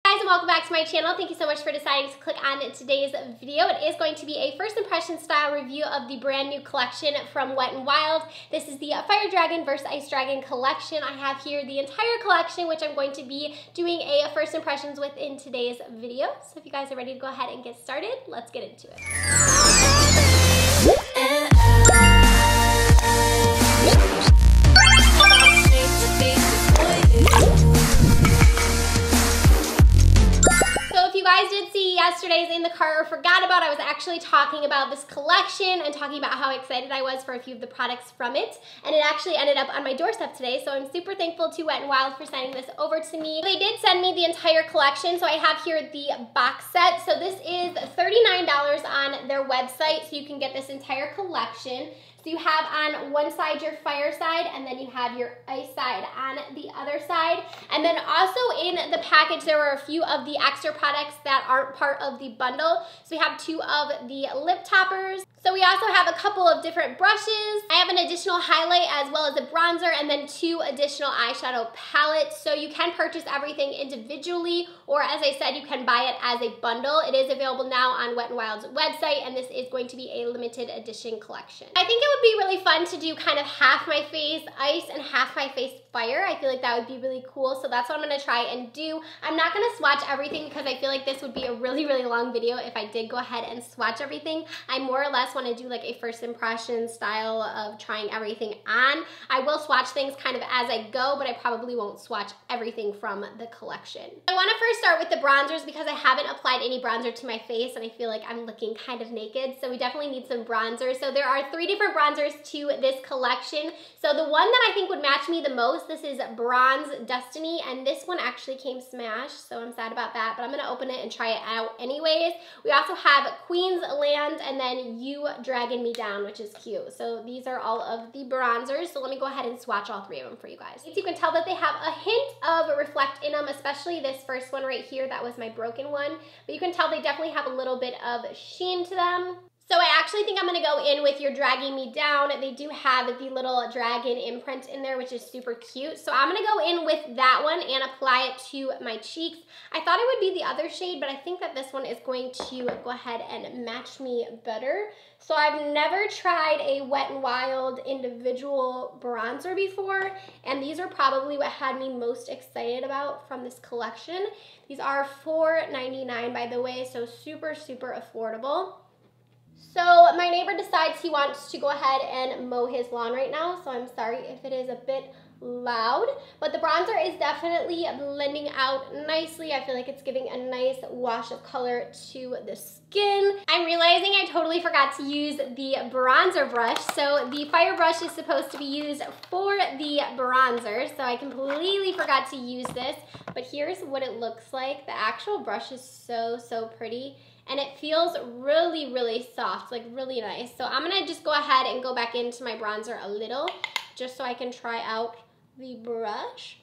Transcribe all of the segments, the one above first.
Guys, and welcome back to my channel. Thank you so much for deciding to click on today's video. It is going to be a first impression style review of the brand new collection from Wet n Wild. This is the Fire Dragon vs. Ice Dragon collection. I have here the entire collection, which I'm going to be doing a first impressions with in today's video. So if you guys are ready to go ahead and get started, let's get into it. Yesterday's in the car or forgot about, I was actually talking about this collection and talking about how excited I was for a few of the products from it, and it actually ended up on my doorstep today, so I'm super thankful to Wet n Wild for sending this over to me. They did send me the entire collection, so I have here the box set. So this is $39 on their website, so you can get this entire collection. So you have on one side your fire side, and then you have your ice side on the other side. And then also in the package, there were a few of the extra products that aren't part of the bundle. So we have two of the lip toppers. So we also have a couple of different brushes. I have an additional highlight as well as a bronzer, and then two additional eyeshadow palettes. So you can purchase everything individually, or as I said, you can buy it as a bundle. It is available now on Wet n Wild's website, and this is going to be a limited edition collection. I think it would be really fun to do kind of half my face ice and half my face fire. I feel like that would be really cool, so that's what I'm gonna try and do. I'm not gonna swatch everything because I feel like this would be a really long video if I did go ahead and swatch everything. I more or less want to do like a first impression style of trying everything on. I will swatch things kind of as I go, but I probably won't swatch everything from the collection. I want to first start with the bronzers because I haven't applied any bronzer to my face and I feel like I'm looking kind of naked, so we definitely need some bronzer. So there are 3 different bronzers to this collection. So the one that I think would match me the most, this is Bronze Destiny, and this one actually came smashed, so I'm sad about that, but I'm gonna open it and try it out anyways. We also have Queen's Land and then You Dragging Me Down, which is cute. So these are all of the bronzers, so let me go ahead and swatch all 3 of them for you guys. You can tell that they have a hint of reflect in them, especially this first one right here. That was my broken one, but you can tell they definitely have a little bit of sheen to them. So I actually think I'm gonna go in with You're Dragging Me Down. They do have the little dragon imprint in there, which is super cute. So I'm gonna go in with that one and apply it to my cheeks. I thought it would be the other shade, but I think that this one is going to go ahead and match me better. So I've never tried a Wet n Wild individual bronzer before, and these are probably what had me most excited about from this collection. These are $4.99 by the way, so super affordable. So my neighbor decides he wants to go ahead and mow his lawn right now, so I'm sorry if it is a bit loud, but the bronzer is definitely blending out nicely. I feel like it's giving a nice wash of color to the skin. I'm realizing I totally forgot to use the bronzer brush. So the fire brush is supposed to be used for the bronzer, so I completely forgot to use this, but here's what it looks like. The actual brush is so pretty, and it feels really soft, like really nice. So I'm gonna just go ahead and go back into my bronzer a little, just so I can try out the brush.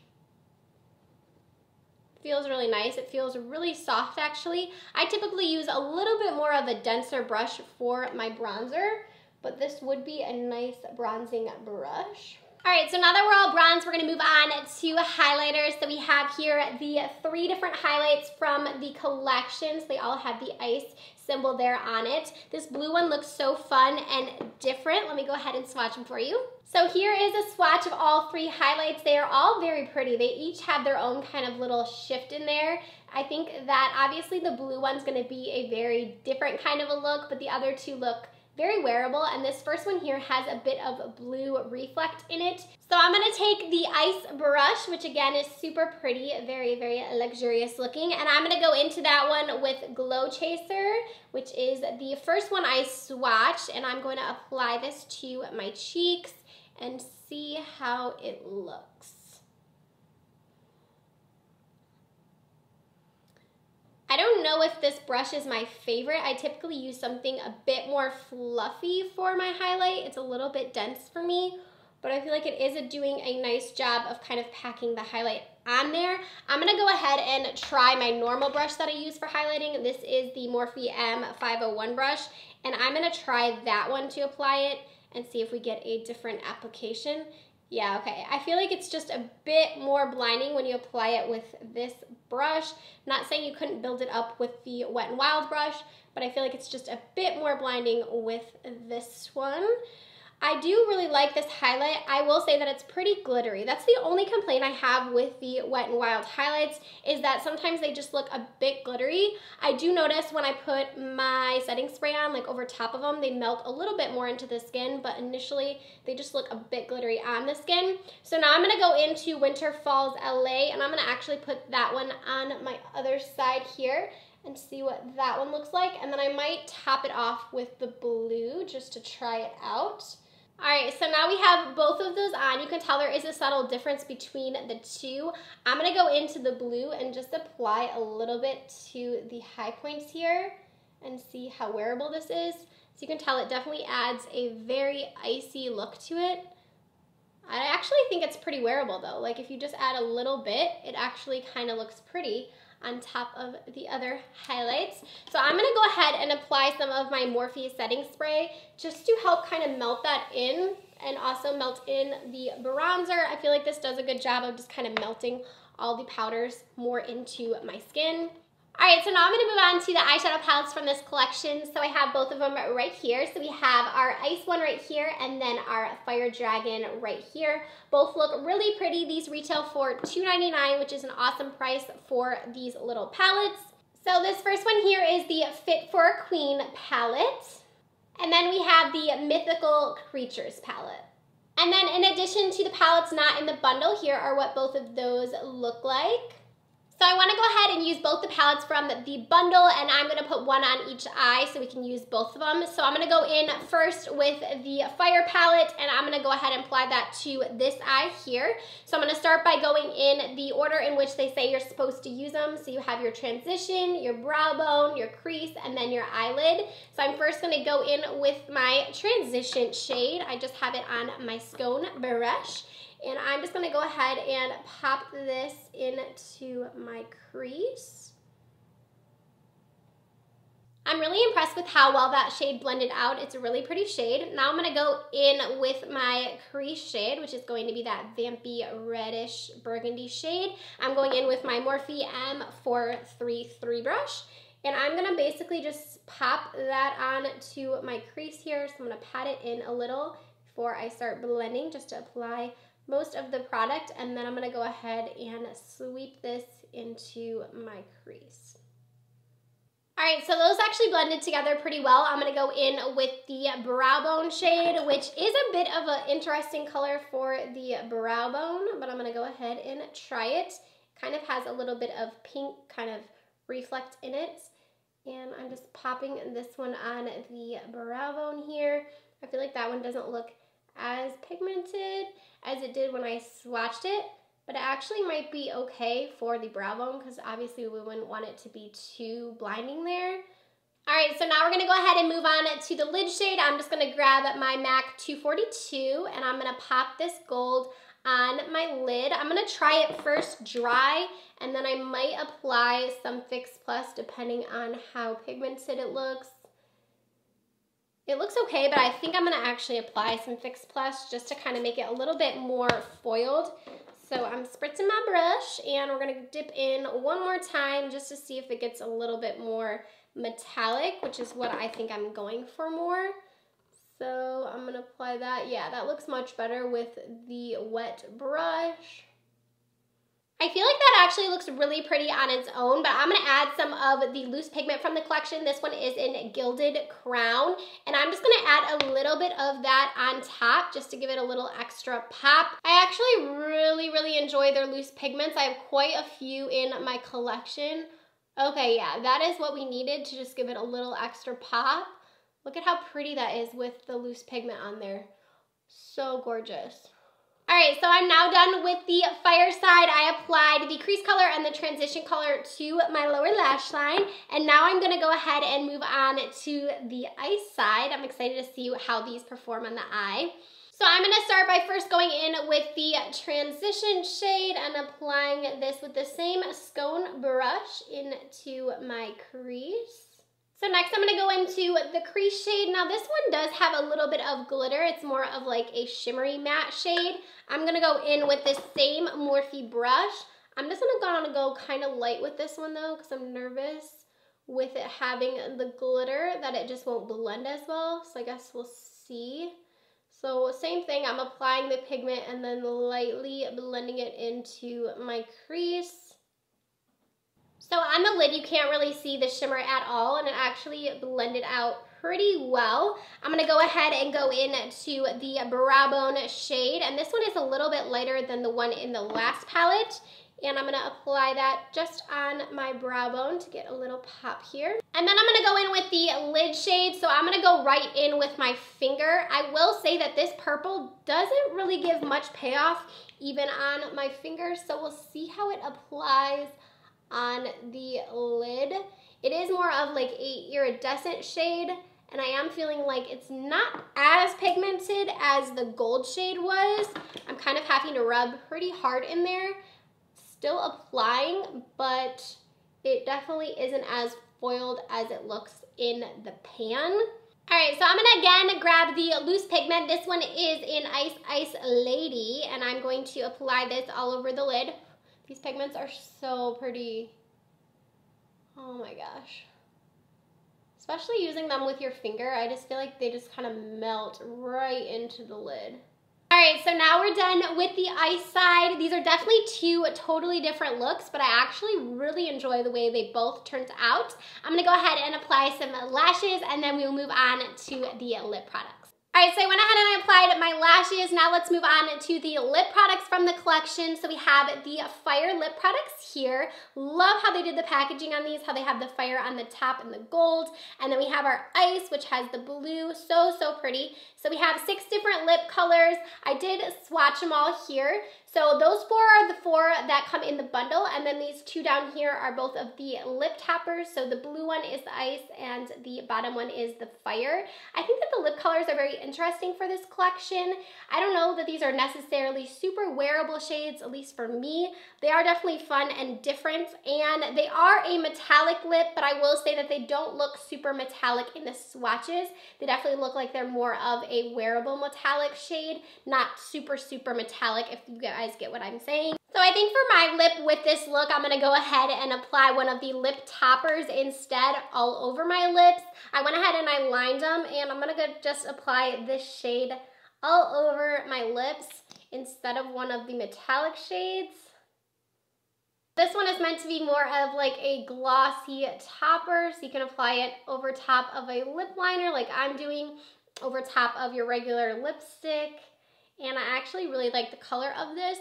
Feels really nice. It feels really soft actually. I typically use a little bit more of a denser brush for my bronzer, but this would be a nice bronzing brush. All right, so now that we're all bronzed, we're gonna move on to highlighters. So we have here the 3 different highlights from the collections. They all have the ice symbol there on it. This blue one looks so fun and different. Let me go ahead and swatch them for you. So here is a swatch of all 3 highlights. They are all very pretty. They each have their own kind of little shift in there. I think that obviously the blue one's gonna be a very different kind of a look, but the other 2 look very wearable, and this first one here has a bit of blue reflect in it. So I'm gonna take the ice brush, which again is super pretty, very luxurious looking, and I'm gonna go into that one with Glow Chaser, which is the first one I swatched, and I'm going to apply this to my cheeks and see how it looks. I don't know if this brush is my favorite. I typically use something a bit more fluffy for my highlight. It's a little bit dense for me, but I feel like it is doing a nice job of kind of packing the highlight on there. I'm gonna go ahead and try my normal brush that I use for highlighting. This is the Morphe M501 brush, and I'm gonna try that one to apply it and see if we get a different application. Yeah, okay. I feel like it's just a bit more blinding when you apply it with this brush. Not saying you couldn't build it up with the Wet n Wild brush, but I feel like it's just a bit more blinding with this one. I do really like this highlight. I will say that it's pretty glittery. That's the only complaint I have with the Wet n Wild highlights, is that sometimes they just look a bit glittery. I do notice when I put my setting spray on, like over top of them, they melt a little bit more into the skin, but initially they just look a bit glittery on the skin. So now I'm gonna go into Winter Falls LA, and I'm gonna actually put that one on my other side here and see what that one looks like. And then I might top it off with the blue just to try it out. All right, so now we have both of those on. You can tell there is a subtle difference between the two. I'm gonna go into the blue and just apply a little bit to the high points here and see how wearable this is. So you can tell it definitely adds a very icy look to it. I actually think it's pretty wearable though. Like if you just add a little bit, it actually kind of looks pretty on top of the other highlights. So I'm gonna go ahead and apply some of my Morphe setting spray just to help kind of melt that in and also melt in the bronzer. I feel like this does a good job of just kind of melting all the powders more into my skin. All right, so now I'm gonna move on to the eyeshadow palettes from this collection. So I have both of them right here. So we have our ice one right here and then our Fire Dragon right here. Both look really pretty. These retail for $2.99, which is an awesome price for these little palettes. So this first one here is the Fit for a Queen palette. And then we have the Mythical Creatures palette. And then in addition to the palettes not in the bundle, here are what both of those look like. So I want to go ahead and use both the palettes from the bundle, and I'm going to put one on each eye so we can use both of them. So I'm going to go in first with the Fire palette, and I'm going to go ahead and apply that to this eye here. So I'm going to start by going in the order in which they say you're supposed to use them. So you have your transition, your brow bone, your crease, and then your eyelid. So I'm first going to go in with my transition shade. I just have it on my scone brush. And I'm just gonna go ahead and pop this into my crease. I'm really impressed with how well that shade blended out. It's a really pretty shade. Now I'm gonna go in with my crease shade, which is going to be that vampy reddish burgundy shade. I'm going in with my Morphe M433 brush. And I'm gonna basically just pop that on to my crease here. So I'm gonna pat it in a little before I start blending, just to apply most of the product, and then I'm gonna go ahead and sweep this into my crease. All right, so those actually blended together pretty well. I'm gonna go in with the brow bone shade, which is a bit of an interesting color for the brow bone, but I'm gonna go ahead and try it. Kind of has a little bit of pink kind of reflect in it, and I'm just popping this one on the brow bone here. I feel like that one doesn't look as pigmented as it did when I swatched it, but it actually might be okay for the brow bone because obviously we wouldn't want it to be too blinding there. All right, so now we're gonna go ahead and move on to the lid shade. I'm just gonna grab my MAC 242 and I'm gonna pop this gold on my lid. I'm gonna try it first dry, and then I might apply some Fix Plus depending on how pigmented it looks. It looks okay, but I think I'm gonna actually apply some Fix Plus just to kind of make it a little bit more foiled. So I'm spritzing my brush, and we're gonna dip in one more time just to see if it gets a little bit more metallic, which is what I think I'm going for more. So I'm gonna apply that. Yeah, that looks much better with the wet brush. I feel like that actually looks really pretty on its own, but I'm gonna add some of the loose pigment from the collection. This one is in Gilded Crown, and I'm just gonna add a little bit of that on top just to give it a little extra pop. I actually really enjoy their loose pigments. I have quite a few in my collection. Okay, yeah, that is what we needed to just give it a little extra pop. Look at how pretty that is with the loose pigment on there. So gorgeous. All right, so I'm now done with the Fire side. I applied the crease color and the transition color to my lower lash line, and now I'm gonna go ahead and move on to the ice side. I'm excited to see how these perform on the eye. So I'm gonna start by first going in with the transition shade and applying this with the same scone brush into my crease. So next I'm gonna go into the crease shade. Now this one does have a little bit of glitter. It's more of like a shimmery matte shade. I'm gonna go in with this same Morphe brush. I'm just gonna go kind of light with this one though, because I'm nervous with it having the glitter that it just won't blend as well. So I guess we'll see. So same thing, I'm applying the pigment and then lightly blending it into my crease. So on the lid, you can't really see the shimmer at all, and it actually blended out pretty well. I'm gonna go ahead and go into the brow bone shade, and this one is a little bit lighter than the one in the last palette. And I'm gonna apply that just on my brow bone to get a little pop here. And then I'm gonna go in with the lid shade. So I'm gonna go right in with my finger. I will say that this purple doesn't really give much payoff even on my finger. So we'll see how it applies on the lid. It is more of like a iridescent shade, and I am feeling like it's not as pigmented as the gold shade was. I'm kind of having to rub pretty hard in there. Still applying, but it definitely isn't as foiled as it looks in the pan. All right, so I'm gonna again grab the loose pigment. This one is in Ice Ice Lady, and I'm going to apply this all over the lid. These pigments are so pretty. Oh my gosh. Especially using them with your finger, I just feel like they just kind of melt right into the lid. All right, so now we're done with the ice side. These are definitely two totally different looks, but I actually really enjoy the way they both turned out. I'm gonna go ahead and apply some lashes, and then we'll move on to the lip products. All right, so I went ahead and I applied my lashes. Now let's move on to the lip products from the collection. So we have the Fire lip products here. Love how they did the packaging on these, how they have the fire on the top and the gold. And then we have our ice, which has the blue, so pretty. So we have 6 different lip colors. I did swatch them all here. So those 4 are the 4 that come in the bundle, and then these 2 down here are both of the lip toppers. So the blue one is the ice and the bottom one is the fire. I think that the lip colors are very interesting for this collection. I don't know that these are necessarily super wearable shades, at least for me. They are definitely fun and different, and they are a metallic lip, but I will say that they don't look super metallic in the swatches. They definitely look like they're more of a wearable metallic shade, not super metallic, if you guys get what I'm saying. So I think for my lip with this look, I'm gonna go ahead and apply one of the lip toppers instead all over my lips. I went ahead and I lined them, and I'm gonna just apply this shade all over my lips instead of one of the metallic shades. This one is meant to be more of like a glossy topper, so you can apply it over top of a lip liner like I'm doing, over top of your regular lipstick. And I actually really like the color of this.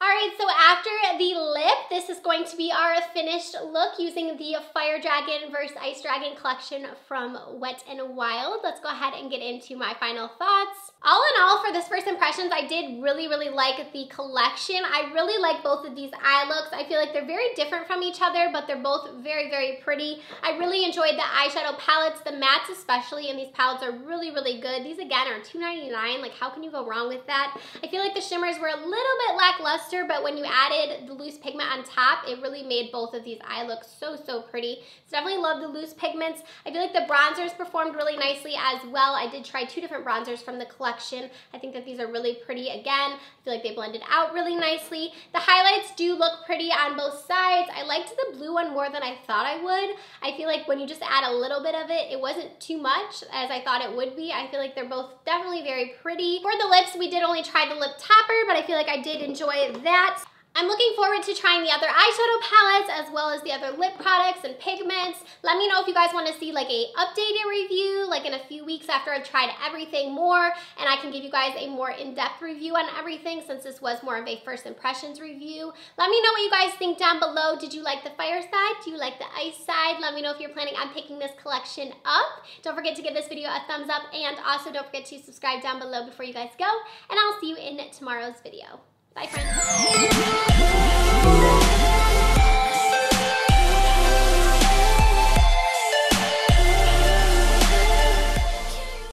All right, so after the lip, this is going to be our finished look using the Fire Dragon vs. Ice Dragon collection from Wet n Wild. Let's go ahead and get into my final thoughts. All in all, for this first impressions, I did really like the collection. I really like both of these eye looks. I feel like they're very different from each other, but they're both very pretty. I really enjoyed the eyeshadow palettes, the mattes especially, and these palettes are really good. These again are $2.99. Like, how can you go wrong with that? I feel like the shimmers were a little bit lackluster, but when you added the loose pigment on top, it really made both of these eye looks so pretty. So definitely love the loose pigments. I feel like the bronzers performed really nicely as well. I did try 2 different bronzers from the collection. I think that these are really pretty again. I feel like they blended out really nicely. The highlights do look pretty on both sides. I liked the blue one more than I thought I would. I feel like when you just add a little bit of it, it wasn't too much as I thought it would be. I feel like they're both definitely very pretty. For the lips, we did only try the lip topper, but I feel like I did enjoy that. I'm looking forward to trying the other eyeshadow palettes as well as the other lip products and pigments. Let me know if you guys want to see like a updated review, like in a few weeks after I've tried everything more, and I can give you guys a more in-depth review on everything since this was more of a first impressions review. Let me know what you guys think down below. Did you like the fire side? Do you like the ice side? Let me know if you're planning on picking this collection up. Don't forget to give this video a thumbs up, and also don't forget to subscribe down below before you guys go, and I'll see you in tomorrow's video. Bye, friends.